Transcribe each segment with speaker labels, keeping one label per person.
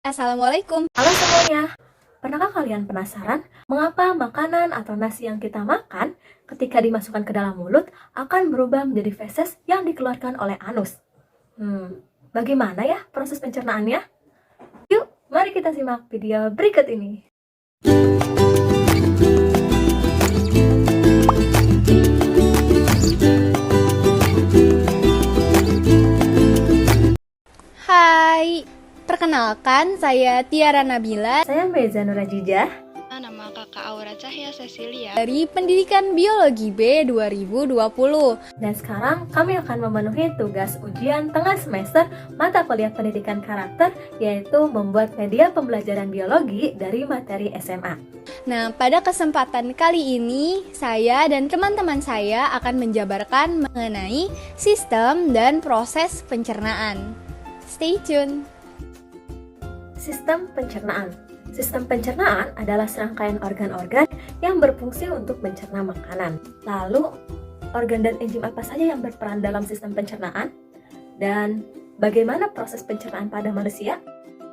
Speaker 1: Assalamualaikum.
Speaker 2: Halo semuanya, pernahkah kalian penasaran mengapa makanan atau nasi yang kita makan ketika dimasukkan ke dalam mulut akan berubah menjadi feses yang dikeluarkan oleh anus? Bagaimana ya proses pencernaannya? Yuk, mari kita simak video berikut ini.
Speaker 1: Hai, perkenalkan saya Tiara Nabila
Speaker 2: Saya Meza Nurajijah
Speaker 3: Nama kakak Aura Cahya Cecilia
Speaker 1: dari Pendidikan Biologi B 2020.
Speaker 2: dan sekarang kami akan memenuhi tugas ujian tengah semester mata kuliah pendidikan karakter, yaitu membuat media pembelajaran biologi dari materi SMA.
Speaker 1: Nah, pada kesempatan kali ini, saya dan teman-teman saya akan menjabarkan mengenai sistem dan proses pencernaan. Stay tune!
Speaker 2: Sistem pencernaan. Sistem pencernaan adalah serangkaian organ-organ yang berfungsi untuk mencerna makanan. Lalu, organ dan enzim apa saja yang berperan dalam sistem pencernaan? Dan bagaimana proses pencernaan pada manusia?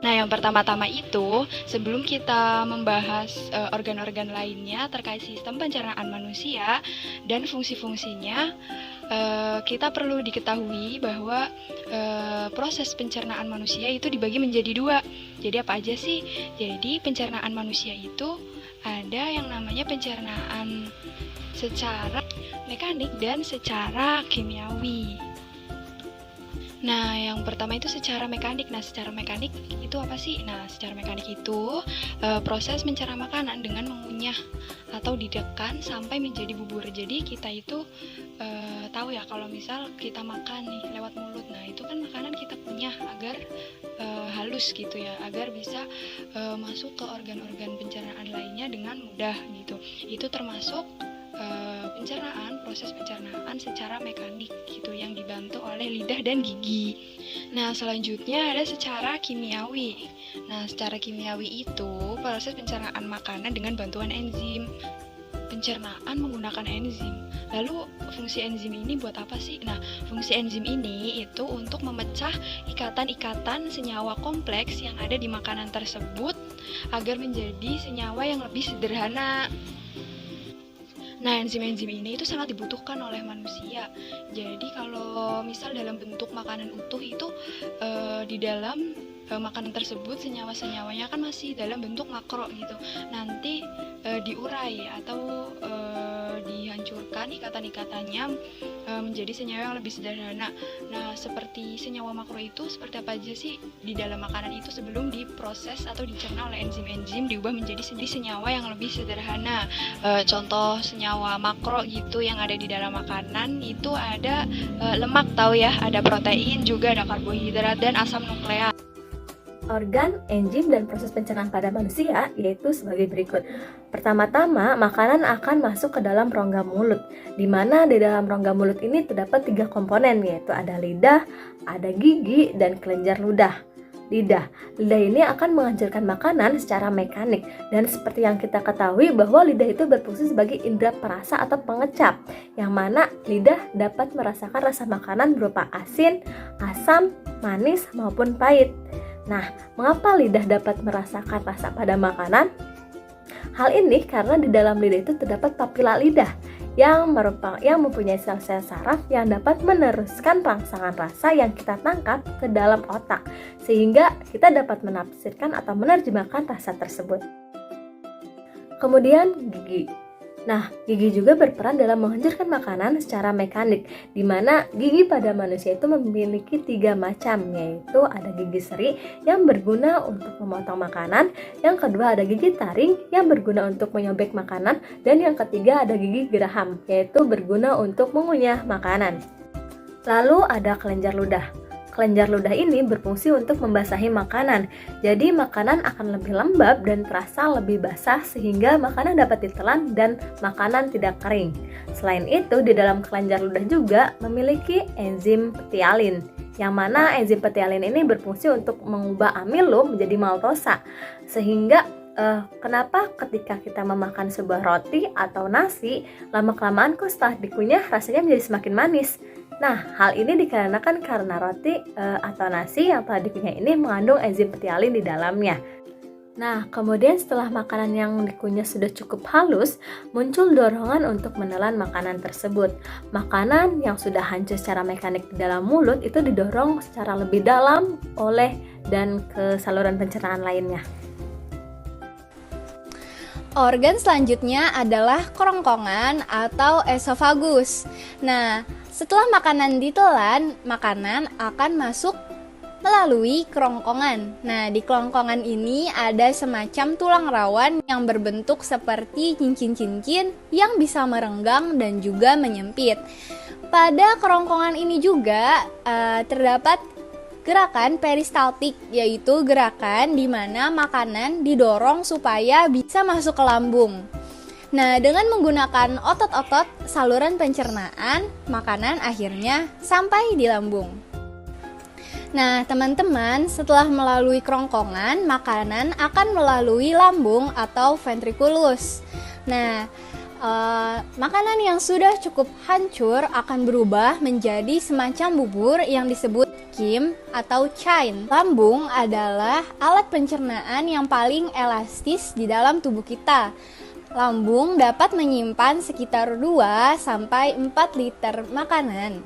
Speaker 3: Nah, yang pertama-tama itu, sebelum kita membahas organ-organ lainnya terkait sistem pencernaan manusia dan fungsi-fungsinya, kita perlu diketahui bahwa proses pencernaan manusia itu dibagi menjadi dua. Jadi apa aja sih? Jadi pencernaan manusia itu ada yang namanya pencernaan secara mekanik dan secara kimiawi. Nah, yang pertama itu secara mekanik. Nah, secara mekanik itu apa sih? Nah, secara mekanik itu proses mencerna makanan dengan mengunyah atau didekkan sampai menjadi bubur. Jadi kita itu tahu ya kalau misal kita makan nih lewat mulut. Nah, itu kan makanan kita kunyah agar halus gitu ya, agar bisa masuk ke organ-organ pencernaan lainnya dengan mudah gitu. Itu termasuk pencernaan, proses pencernaan secara mekanik gitu yang dibantu oleh lidah dan gigi. Nah, selanjutnya ada secara kimiawi. Nah, secara kimiawi itu proses pencernaan makanan dengan bantuan enzim. Pencernaan menggunakan enzim. Lalu fungsi enzim ini buat apa sih? Nah, fungsi enzim ini itu untuk memecah ikatan-ikatan senyawa kompleks yang ada di makanan tersebut agar menjadi senyawa yang lebih sederhana. Nah, enzim-enzim ini itu sangat dibutuhkan oleh manusia. Jadi kalau misal dalam bentuk makanan utuh itu di dalam makanan tersebut senyawa-senyawanya kan masih dalam bentuk makro gitu. Nanti diurai atau dihancurkan ikatan-ikatannya menjadi senyawa yang lebih sederhana. Nah, seperti senyawa makro itu seperti apa aja sih di dalam makanan itu sebelum diproses atau dicerna oleh enzim-enzim diubah menjadi senyawa yang lebih sederhana. Contoh senyawa makro gitu yang ada di dalam makanan itu ada lemak, tahu ya, ada protein, juga ada karbohidrat dan asam nukleat.
Speaker 2: Organ, enzim, dan proses pencernaan pada manusia yaitu sebagai berikut. Pertama-tama, makanan akan masuk ke dalam rongga mulut, di mana di dalam rongga mulut ini terdapat 3 komponen, yaitu ada lidah, ada gigi, dan kelenjar ludah. Lidah ini akan menghancurkan makanan secara mekanik, dan seperti yang kita ketahui bahwa lidah itu berfungsi sebagai indera perasa atau pengecap, yang mana lidah dapat merasakan rasa makanan berupa asin, asam, manis, maupun pahit. Nah, mengapa lidah dapat merasakan rasa pada makanan? Hal ini karena di dalam lidah itu terdapat papila lidah yang mempunyai sel-sel saraf yang dapat meneruskan rangsangan rasa yang kita tangkap ke dalam otak, sehingga kita dapat menafsirkan atau menerjemahkan rasa tersebut. Kemudian gigi. Nah, gigi juga berperan dalam menghancurkan makanan secara mekanik, di mana gigi pada manusia itu memiliki 3 macam, yaitu ada gigi seri yang berguna untuk memotong makanan, yang kedua ada gigi taring yang berguna untuk menyobek makanan, dan yang ketiga ada gigi geraham, yaitu berguna untuk mengunyah makanan. Lalu ada kelenjar ludah. Kelenjar ludah ini berfungsi untuk membasahi makanan, jadi makanan akan lebih lembab dan terasa lebih basah sehingga makanan dapat ditelan dan makanan tidak kering. Selain itu, di dalam kelenjar ludah juga memiliki enzim petialin, yang mana enzim petialin ini berfungsi untuk mengubah amilum menjadi maltosa, sehingga kenapa ketika kita memakan sebuah roti atau nasi, lama-kelamaan kok setelah dikunyah rasanya menjadi semakin manis? Nah, hal ini dikarenakan karena roti atau nasi yang telah dikunyah ini mengandung enzim petialin di dalamnya. Nah, kemudian setelah makanan yang dikunyah sudah cukup halus, muncul dorongan untuk menelan makanan tersebut. Makanan yang sudah hancur secara mekanik di dalam mulut itu didorong secara lebih dalam oleh dan ke saluran pencernaan lainnya.
Speaker 1: Organ selanjutnya adalah kerongkongan atau esofagus. Nah, setelah makanan ditelan, makanan akan masuk melalui kerongkongan. Nah, di kerongkongan ini ada semacam tulang rawan yang berbentuk seperti cincin-cincin yang bisa merenggang dan juga menyempit. Pada kerongkongan ini juga terdapat gerakan peristaltik, yaitu gerakan di mana makanan didorong supaya bisa masuk ke lambung. Nah, dengan menggunakan otot-otot saluran pencernaan, makanan akhirnya sampai di lambung. Nah, teman-teman, setelah melalui kerongkongan, makanan akan melalui lambung atau ventriculus. Nah, makanan yang sudah cukup hancur akan berubah menjadi semacam bubur yang disebut kim atau chine. Lambung adalah alat pencernaan yang paling elastis di dalam tubuh kita. Lambung dapat menyimpan sekitar 2-4 liter makanan.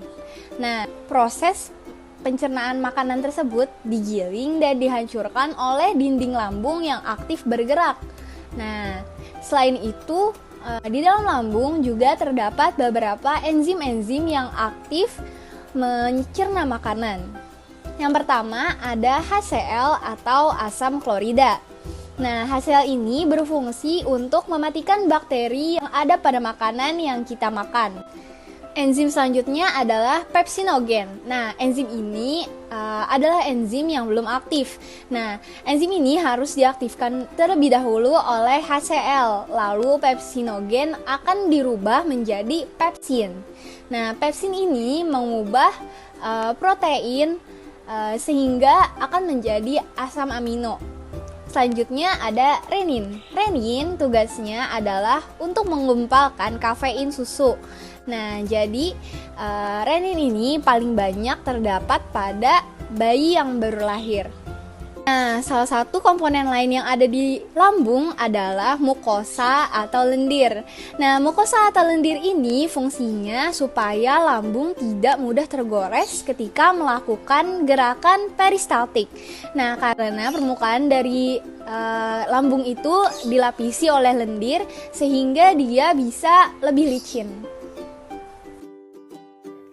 Speaker 1: Nah, proses pencernaan makanan tersebut digiling dan dihancurkan oleh dinding lambung yang aktif bergerak. Nah, selain itu, di dalam lambung juga terdapat beberapa enzim-enzim yang aktif mencerna makanan. Yang pertama ada HCl atau asam klorida. Nah, HCl ini berfungsi untuk mematikan bakteri yang ada pada makanan yang kita makan. Enzim selanjutnya adalah pepsinogen. Nah, enzim ini adalah enzim yang belum aktif. Nah, enzim ini harus diaktifkan terlebih dahulu oleh HCl. Lalu pepsinogen akan dirubah menjadi pepsin. Nah, pepsin ini mengubah protein sehingga akan menjadi asam amino. Selanjutnya ada renin. Renin tugasnya adalah untuk menggumpalkan kafein susu. Nah, jadi renin ini paling banyak terdapat pada bayi yang baru lahir. Nah, salah satu komponen lain yang ada di lambung adalah mukosa atau lendir. Nah, mukosa atau lendir ini fungsinya supaya lambung tidak mudah tergores ketika melakukan gerakan peristaltik. Nah, karena permukaan dari lambung itu dilapisi oleh lendir sehingga dia bisa lebih licin.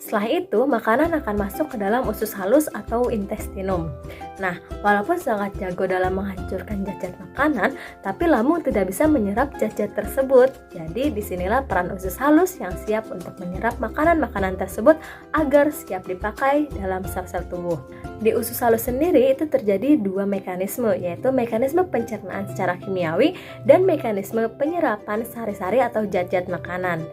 Speaker 2: Setelah itu, makanan akan masuk ke dalam usus halus atau intestinum. Nah, walaupun sangat jago dalam menghancurkan zat-zat makanan, tapi lambung tidak bisa menyerap zat-zat tersebut. Jadi, disinilah peran usus halus yang siap untuk menyerap makanan-makanan tersebut agar siap dipakai dalam sel-sel tubuh. Di usus halus sendiri itu terjadi dua mekanisme, yaitu mekanisme pencernaan secara kimiawi dan mekanisme penyerapan sari-sari atau zat-zat makanan.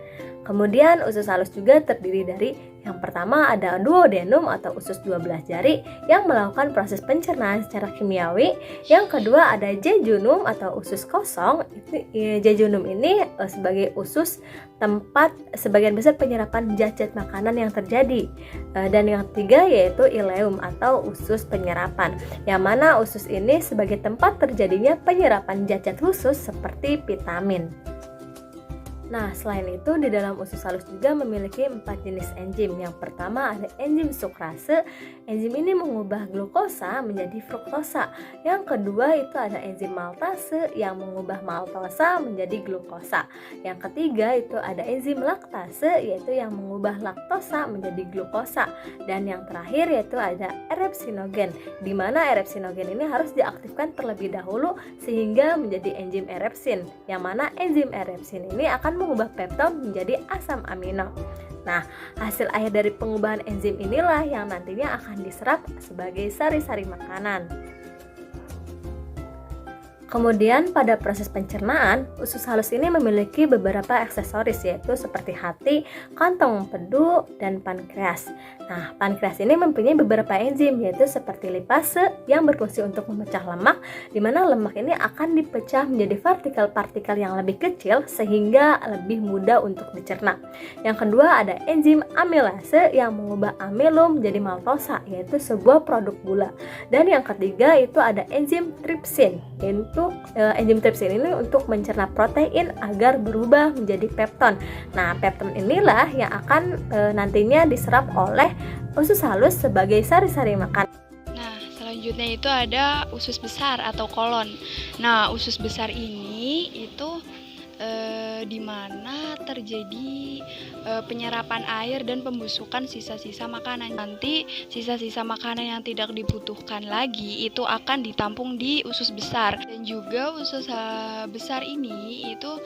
Speaker 2: Kemudian usus halus juga terdiri dari yang pertama ada duodenum atau usus 12 jari yang melakukan proses pencernaan secara kimiawi. Yang kedua ada jejunum atau usus kosong. Jejunum ini sebagai usus tempat sebagian besar penyerapan zat-zat makanan yang terjadi. Dan yang ketiga yaitu ileum atau usus penyerapan, yang mana usus ini sebagai tempat terjadinya penyerapan zat-zat khusus seperti vitamin. Nah, selain itu di dalam usus halus juga memiliki 4 jenis enzim. Yang pertama ada enzim sukrase. Enzim ini mengubah glukosa menjadi fruktosa. Yang kedua itu ada enzim maltase yang mengubah maltosa menjadi glukosa. Yang ketiga itu ada enzim laktase yaitu yang mengubah laktosa menjadi glukosa. Dan yang terakhir yaitu ada erepsinogen, di mana erepsinogen ini harus diaktifkan terlebih dahulu sehingga menjadi enzim erepsin. Yang mana enzim erepsin ini akan mengubah pepton menjadi asam amino. Nah, hasil akhir dari pengubahan enzim inilah yang nantinya akan diserap sebagai sari-sari makanan. Kemudian pada proses pencernaan, usus halus ini memiliki beberapa aksesoris yaitu seperti hati, kantong empedu, dan pankreas. Nah, pankreas ini mempunyai beberapa enzim yaitu seperti lipase yang berfungsi untuk memecah lemak, di mana lemak ini akan dipecah menjadi partikel-partikel yang lebih kecil sehingga lebih mudah untuk dicerna. Yang kedua ada enzim amilase yang mengubah amilum menjadi maltosa yaitu sebuah produk gula. Dan yang ketiga itu ada enzim tripsin. Enzim tripsin ini untuk mencerna protein agar berubah menjadi pepton. Nah, pepton inilah yang akan nantinya diserap oleh usus halus sebagai sari-sari makanan.
Speaker 3: Nah, selanjutnya itu ada usus besar atau kolon. Nah, usus besar ini itu di mana terjadi penyerapan air dan pembusukan sisa-sisa makanan. Nanti sisa-sisa makanan yang tidak dibutuhkan lagi itu akan ditampung di usus besar. Dan juga usus besar ini itu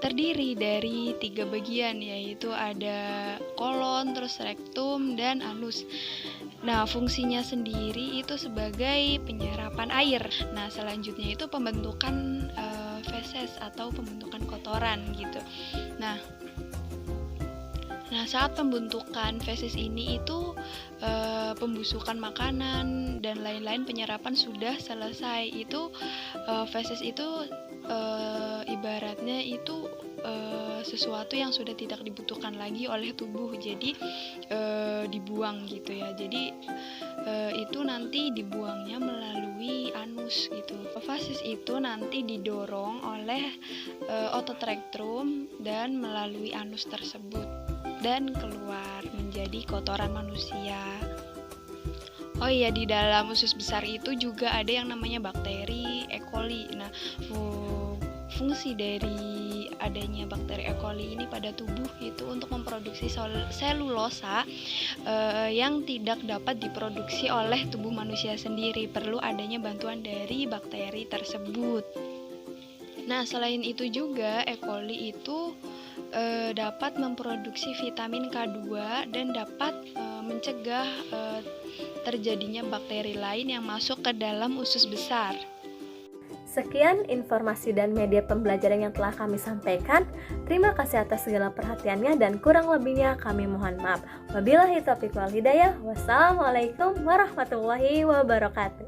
Speaker 3: terdiri dari 3 bagian, yaitu ada kolon, terus rektum, dan anus. Nah, fungsinya sendiri itu sebagai penyerapan air. Nah, selanjutnya itu pembentukan feses atau pembentukan kotoran gitu. Nah, saat pembentukan feses ini itu pembusukan makanan dan lain-lain penyerapan sudah selesai. Itu feses itu ibaratnya itu sesuatu yang sudah tidak dibutuhkan lagi oleh tubuh, jadi dibuang gitu ya. Jadi itu nanti dibuangnya melalui anus gitu. Feses itu nanti didorong oleh otot rektum dan melalui anus tersebut dan keluar menjadi kotoran manusia. Oh iya, di dalam usus besar itu juga ada yang namanya bakteri E. coli. Nah, fungsi dari adanya bakteri E. coli ini pada tubuh itu untuk memproduksi selulosa yang tidak dapat diproduksi oleh tubuh manusia sendiri. Perlu adanya bantuan dari bakteri tersebut. Nah, selain itu juga E. coli itu dapat memproduksi vitamin K2 dan dapat mencegah terjadinya bakteri lain yang masuk ke dalam usus besar.
Speaker 2: Sekian informasi dan media pembelajaran yang telah kami sampaikan. Terima kasih atas segala perhatiannya dan kurang lebihnya kami mohon maaf. Wabillahi taufiq wal hidayah. Wassalamualaikum warahmatullahi wabarakatuh.